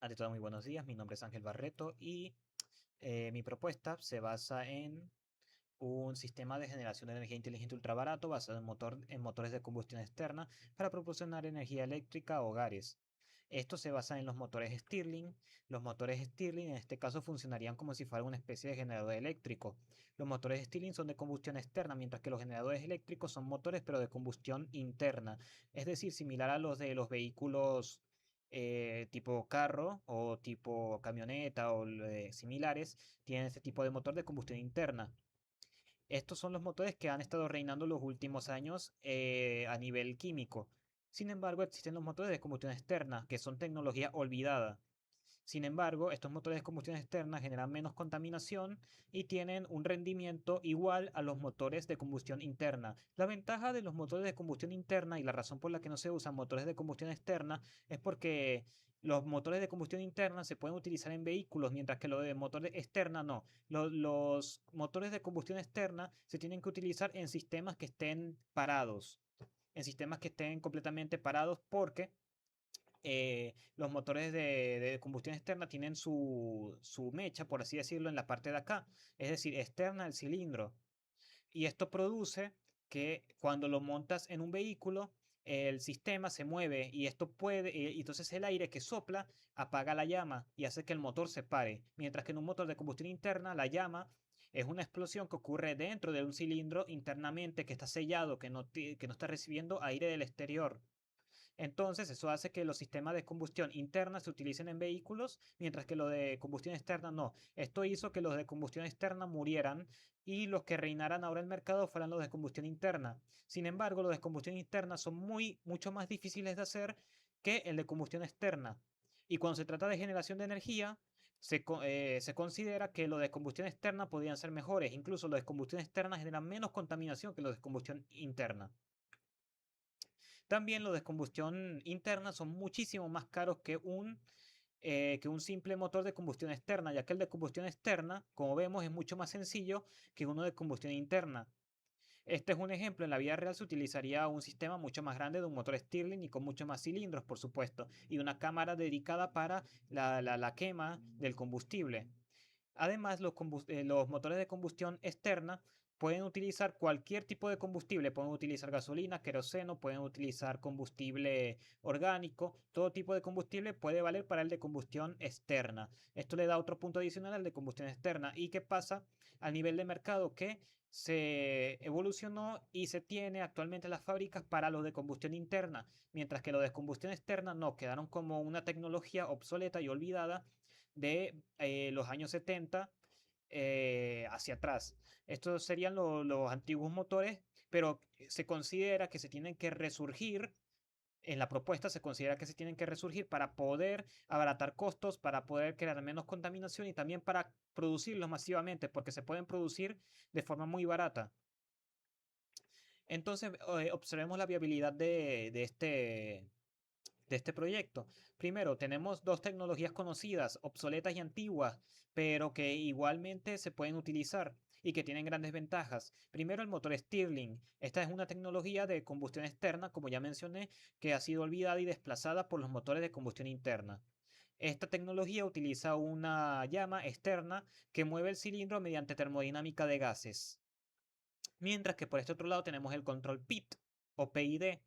Ante todo, muy buenos días. Mi nombre es Ángel Barreto y mi propuesta se basa en un sistema de generación de energía inteligente ultra barato basado en motores de combustión externa para proporcionar energía eléctrica a hogares. Esto se basa en los motores Stirling. Los motores Stirling en este caso funcionarían como si fuera una especie de generador eléctrico. Los motores Stirling son de combustión externa, mientras que los generadores eléctricos son motores pero de combustión interna, es decir, similar a los de los vehículos tipo carro o tipo camioneta o similares, tienen este tipo de motor de combustión interna. Estos son los motores que han estado reinando los últimos años a nivel químico. Sin embargo, existen los motores de combustión externa, que son tecnología olvidada. Sin embargo, estos motores de combustión externa generan menos contaminación y tienen un rendimiento igual a los motores de combustión interna. La ventaja de los motores de combustión interna y la razón por la que no se usan motores de combustión externa es porque los motores de combustión interna se pueden utilizar en vehículos, mientras que los de motor externa no. Los motores de combustión externa se tienen que utilizar en sistemas que estén parados, en sistemas que estén completamente parados porque los motores de combustión externa tienen su mecha, por así decirlo, en la parte de acá, es decir, externa del cilindro. Y esto produce que cuando lo montas en un vehículo, el sistema se mueve y esto puede, y entonces el aire que sopla apaga la llama y hace que el motor se pare. Mientras que en un motor de combustión interna, la llama es una explosión que ocurre dentro de un cilindro internamente que está sellado, que no está recibiendo aire del exterior. Entonces, eso hace que los sistemas de combustión interna se utilicen en vehículos, mientras que los de combustión externa no. Esto hizo que los de combustión externa murieran y los que reinaran ahora en el mercado fueran los de combustión interna. Sin embargo, los de combustión interna son mucho más difíciles de hacer que el de combustión externa. Y cuando se trata de generación de energía, se considera que los de combustión externa podrían ser mejores. Incluso los de combustión externa generan menos contaminación que los de combustión interna. También los de combustión interna son muchísimo más caros que un simple motor de combustión externa, ya que el de combustión externa, como vemos, es mucho más sencillo que uno de combustión interna. Este es un ejemplo, en la vida real se utilizaría un sistema mucho más grande de un motor Stirling y con mucho más cilindros, por supuesto, y una cámara dedicada para la quema del combustible. Además, los motores de combustión externa pueden utilizar cualquier tipo de combustible, pueden utilizar gasolina, queroseno, pueden utilizar combustible orgánico, todo tipo de combustible puede valer para el de combustión externa. Esto le da otro punto adicional al de combustión externa. ¿Y qué pasa al nivel de mercado? Que se evolucionó y se tiene actualmente las fábricas para los de combustión interna, mientras que los de combustión externa no, quedaron como una tecnología obsoleta y olvidada de los años 70 hacia atrás. Estos serían los antiguos motores, pero se considera que se tienen que resurgir. En la propuesta se considera que se tienen que resurgir para poder abaratar costos, para poder crear menos contaminación y también para producirlos masivamente, porque se pueden producir de forma muy barata. Entonces, observemos la viabilidad de este proyecto. Primero, tenemos dos tecnologías conocidas, obsoletas y antiguas, pero que igualmente se pueden utilizar y que tienen grandes ventajas. Primero, el motor Stirling. Esta es una tecnología de combustión externa, como ya mencioné, que ha sido olvidada y desplazada por los motores de combustión interna. Esta tecnología utiliza una llama externa que mueve el cilindro mediante termodinámica de gases. Mientras que por este otro lado tenemos el control PIT o PID.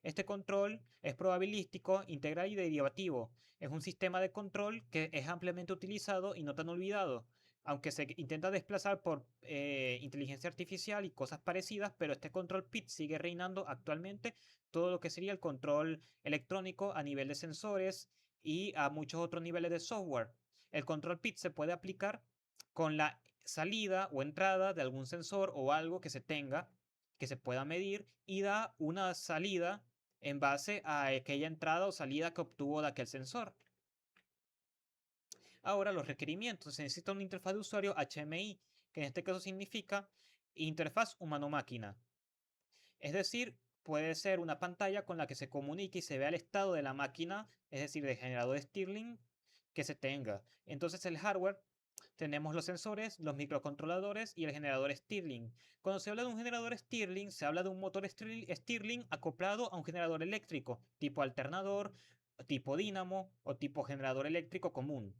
Este control es probabilístico, integral y derivativo. Es un sistema de control que es ampliamente utilizado y no tan olvidado, aunque se intenta desplazar por inteligencia artificial y cosas parecidas, pero este control PIT sigue reinando actualmente todo lo que sería el control electrónico a nivel de sensores y a muchos otros niveles de software. El control PIT se puede aplicar con la salida o entrada de algún sensor o algo que se tenga, que se pueda medir y da una salida en base a aquella entrada o salida que obtuvo de aquel sensor. Ahora los requerimientos. Se necesita una interfaz de usuario HMI, que en este caso significa interfaz humano-máquina. Es decir, puede ser una pantalla con la que se comunique y se vea el estado de la máquina, es decir, del generador Stirling que se tenga. Entonces el hardware tenemos los sensores, los microcontroladores y el generador Stirling. Cuando se habla de un generador Stirling, se habla de un motor Stirling acoplado a un generador eléctrico, tipo alternador tipo dínamo o tipo generador eléctrico común.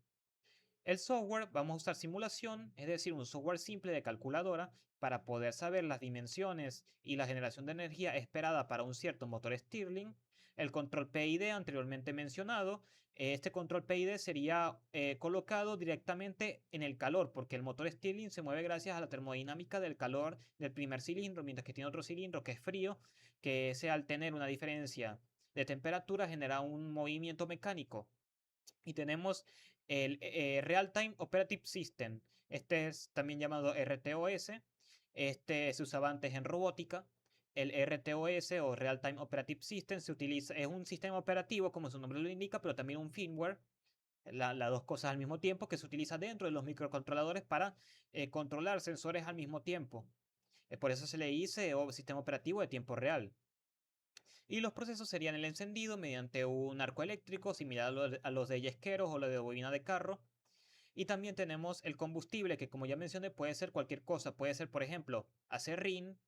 El software, vamos a usar simulación, es decir, un software simple de calculadora para poder saber las dimensiones y la generación de energía esperada para un cierto motor Stirling. El control PID anteriormente mencionado, este control PID sería colocado directamente en el calor, porque el motor Stirling se mueve gracias a la termodinámica del calor del primer cilindro, mientras que tiene otro cilindro que es frío, que ese al tener una diferencia de temperatura genera un movimiento mecánico. Y tenemos el Real Time Operative System. Este es también llamado RTOS. Este se usaba antes en robótica. El RTOS o Real Time Operative System se utiliza, es un sistema operativo, como su nombre lo indica, pero también un firmware, las dos cosas al mismo tiempo, que se utiliza dentro de los microcontroladores para controlar sensores al mismo tiempo. Por eso se le dice sistema operativo de tiempo real. Y los procesos serían el encendido mediante un arco eléctrico similar a los de yesqueros o lo de bobina de carro. Y también tenemos el combustible, que como ya mencioné puede ser cualquier cosa. Puede ser, por ejemplo, acerrín,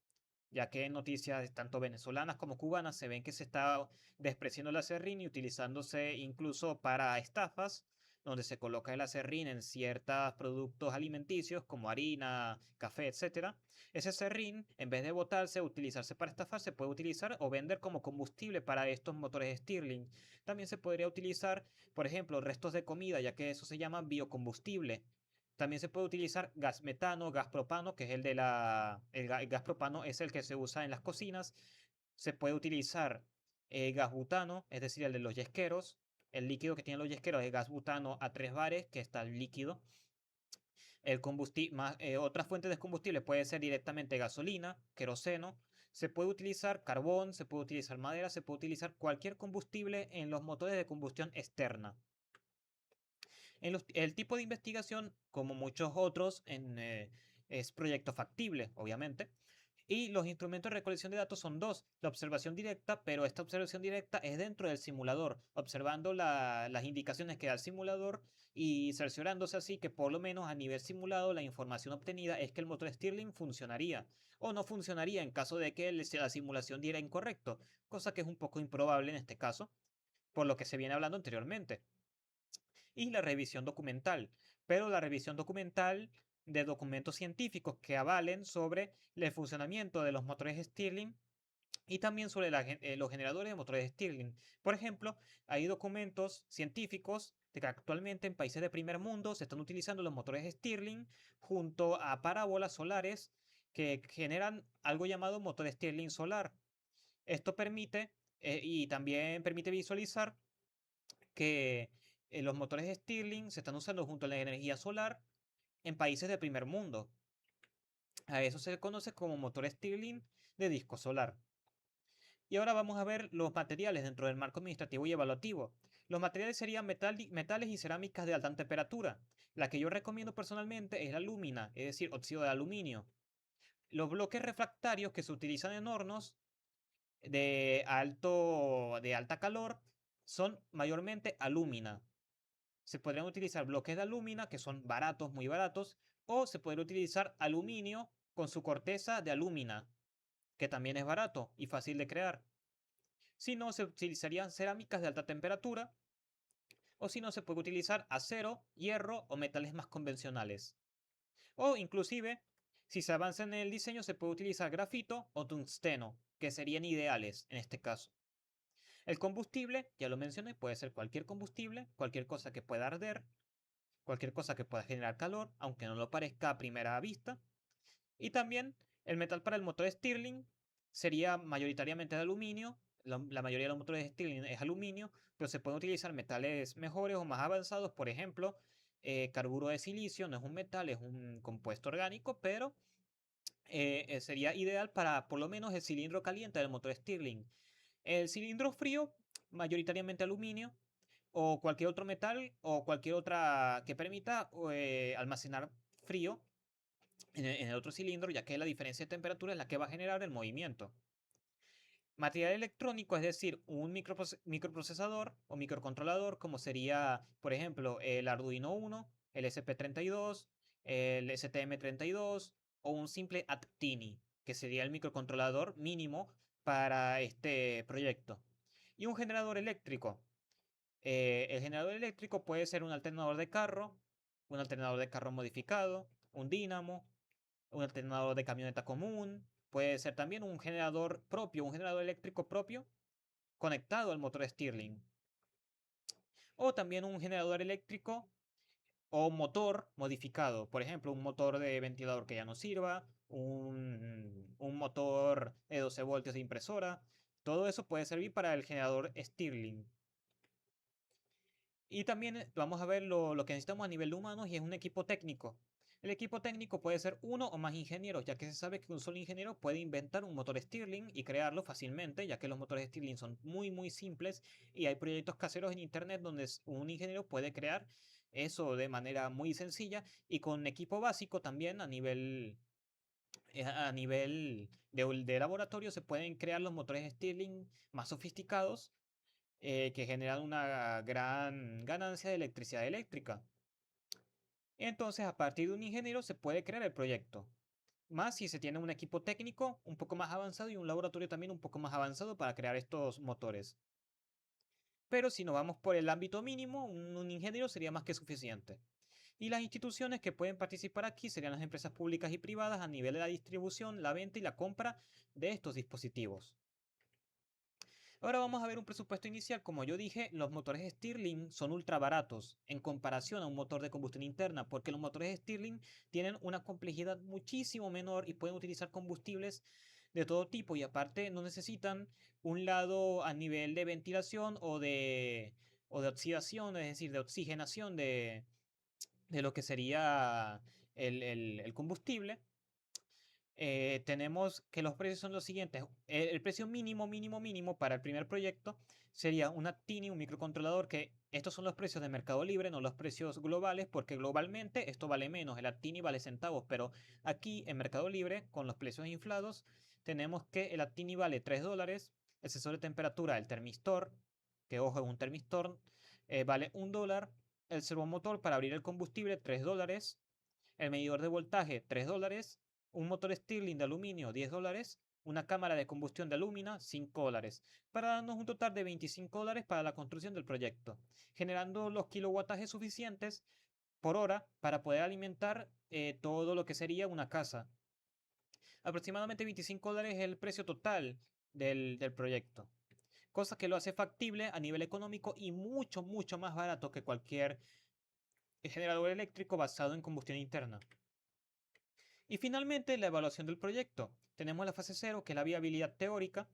ya que en noticias tanto venezolanas como cubanas se ven que se está despreciando el acerrín y utilizándose incluso para estafas, donde se coloca el acerrín en ciertos productos alimenticios como harina, café, etcétera. Ese acerrín, en vez de botarse o utilizarse para estafar, se puede utilizar o vender como combustible para estos motores Stirling. También se podría utilizar, por ejemplo, restos de comida, ya que eso se llama biocombustible. También se puede utilizar gas metano, gas propano, que es el de el gas propano es el que se usa en las cocinas. Se puede utilizar gas butano, es decir, el de los yesqueros. El líquido que tienen los yesqueros es gas butano a 3 bares, que está el líquido. El otra fuente de combustible puede ser directamente gasolina, queroseno. Se puede utilizar carbón, se puede utilizar madera, se puede utilizar cualquier combustible en los motores de combustión externa. El tipo de investigación, como muchos otros, es proyecto factible, obviamente. Y los instrumentos de recolección de datos son dos. La observación directa, pero esta observación directa es dentro del simulador, observando las indicaciones que da el simulador y cerciorándose así que por lo menos a nivel simulado la información obtenida es que el motor Stirling funcionaría o no funcionaría en caso de que la simulación diera incorrecto, cosa que es un poco improbable en este caso, por lo que se viene hablando anteriormente. Y la revisión documental, pero la revisión documental de documentos científicos que avalen sobre el funcionamiento de los motores Stirling y también sobre los generadores de motores Stirling. Por ejemplo, hay documentos científicos de que actualmente en países de primer mundo se están utilizando los motores Stirling junto a parábolas solares que generan algo llamado motor Stirling solar. Esto permite y también permite visualizar que los motores Stirling se están usando junto a la energía solar en países de primer mundo. A eso se le conoce como motor Stirling de disco solar. Y ahora vamos a ver los materiales dentro del marco administrativo y evaluativo. Los materiales serían metales y cerámicas de alta temperatura. La que yo recomiendo personalmente es la alúmina, es decir, óxido de aluminio. Los bloques refractarios que se utilizan en hornos de alta calor son mayormente alúmina. Se podrían utilizar bloques de alúmina que son baratos, muy baratos, o se podría utilizar aluminio con su corteza de alúmina, que también es barato y fácil de crear. Si no, se utilizarían cerámicas de alta temperatura, o si no, se puede utilizar acero, hierro o metales más convencionales. O inclusive, si se avanza en el diseño, se puede utilizar grafito o tungsteno, que serían ideales en este caso. El combustible, ya lo mencioné, puede ser cualquier combustible, cualquier cosa que pueda arder, cualquier cosa que pueda generar calor, aunque no lo parezca a primera vista. Y también el metal para el motor Stirling sería mayoritariamente de aluminio. La mayoría de los motores Stirling es aluminio, pero se pueden utilizar metales mejores o más avanzados. Por ejemplo, carburo de silicio no es un metal, es un compuesto orgánico, pero sería ideal para por lo menos el cilindro caliente del motor Stirling. El cilindro frío, mayoritariamente aluminio, o cualquier otro metal o cualquier otra que permita almacenar frío en el otro cilindro, ya que la diferencia de temperatura es la que va a generar el movimiento. Material electrónico, es decir, un microprocesador o microcontrolador, como sería, por ejemplo, el Arduino Uno, el SP32, el STM32 o un simple Attini, que sería el microcontrolador mínimo para este proyecto. Y un generador eléctrico. El generador eléctrico puede ser un alternador de carro modificado, un dínamo, un alternador de camioneta común. Puede ser también un generador propio, un generador eléctrico propio conectado al motor Stirling. O también un generador eléctrico o motor modificado. Por ejemplo, un motor de ventilador que ya no sirva, un motor de 12 voltios de impresora. Todo eso puede servir para el generador Stirling. Y también vamos a ver lo que necesitamos a nivel de humanos y es un equipo técnico. El equipo técnico puede ser uno o más ingenieros, ya que se sabe que un solo ingeniero puede inventar un motor Stirling y crearlo fácilmente, ya que los motores Stirling son muy simples y hay proyectos caseros en internet donde un ingeniero puede crear eso de manera muy sencilla y con equipo básico también a nivel de laboratorio se pueden crear los motores Stirling más sofisticados que generan una gran ganancia de electricidad eléctrica. Entonces, a partir de un ingeniero se puede crear el proyecto. Más si se tiene un equipo técnico un poco más avanzado y un laboratorio también un poco más avanzado para crear estos motores. Pero si nos vamos por el ámbito mínimo, un ingeniero sería más que suficiente. Y las instituciones que pueden participar aquí serían las empresas públicas y privadas a nivel de la distribución, la venta y la compra de estos dispositivos. Ahora vamos a ver un presupuesto inicial. Como yo dije, los motores Stirling son ultra baratos en comparación a un motor de combustión interna, porque los motores Stirling tienen una complejidad muchísimo menor y pueden utilizar combustibles de todo tipo y aparte no necesitan un lado a nivel de ventilación o de oxidación, es decir, de oxigenación de lo que sería el combustible. Tenemos que los precios son los siguientes. El precio mínimo para el primer proyecto sería una TINI, un microcontrolador, que estos son los precios de Mercado Libre, no los precios globales, porque globalmente esto vale menos, el Actini vale centavos, pero aquí en Mercado Libre, con los precios inflados, tenemos que el Actini vale $3, el sensor de temperatura, el termistor, que ojo es un termistor, vale $1, el servomotor para abrir el combustible, $3, el medidor de voltaje, $3, un motor Stirling de aluminio, $10, una cámara de combustión de alumina, $5, para darnos un total de $25 para la construcción del proyecto, generando los kilowattajes suficientes por hora para poder alimentar todo lo que sería una casa. Aproximadamente $25 es el precio total del proyecto, cosa que lo hace factible a nivel económico y mucho más barato que cualquier generador eléctrico basado en combustión interna. Y finalmente, la evaluación del proyecto. Tenemos la fase cero, que es la viabilidad teórica.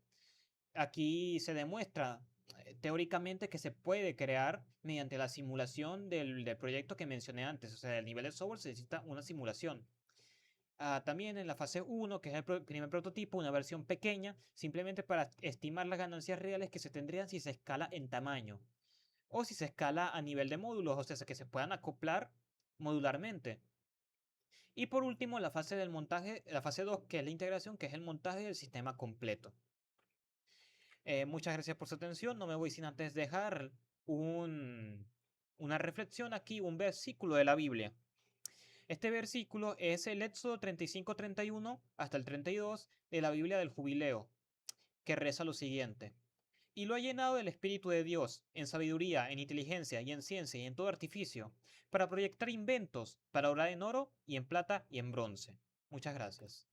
Aquí se demuestra teóricamente que se puede crear mediante la simulación del proyecto que mencioné antes. O sea, el nivel de software se necesita una simulación. También en la fase 1, que es el primer prototipo, una versión pequeña, simplemente para estimar las ganancias reales que se tendrían si se escala en tamaño o si se escala a nivel de módulos, o sea, que se puedan acoplar modularmente. Y por último, la fase del montaje, la fase 2 que es la integración, que es el montaje del sistema completo. Muchas gracias por su atención. No me voy sin antes dejar una reflexión aquí, un versículo de la Biblia. Este versículo es el Éxodo 35-31 hasta el 32 de la Biblia del Jubileo, que reza lo siguiente. Y lo ha llenado del Espíritu de Dios, en sabiduría, en inteligencia y en ciencia y en todo artificio, para proyectar inventos, para obrar en oro y en plata y en bronce. Muchas gracias.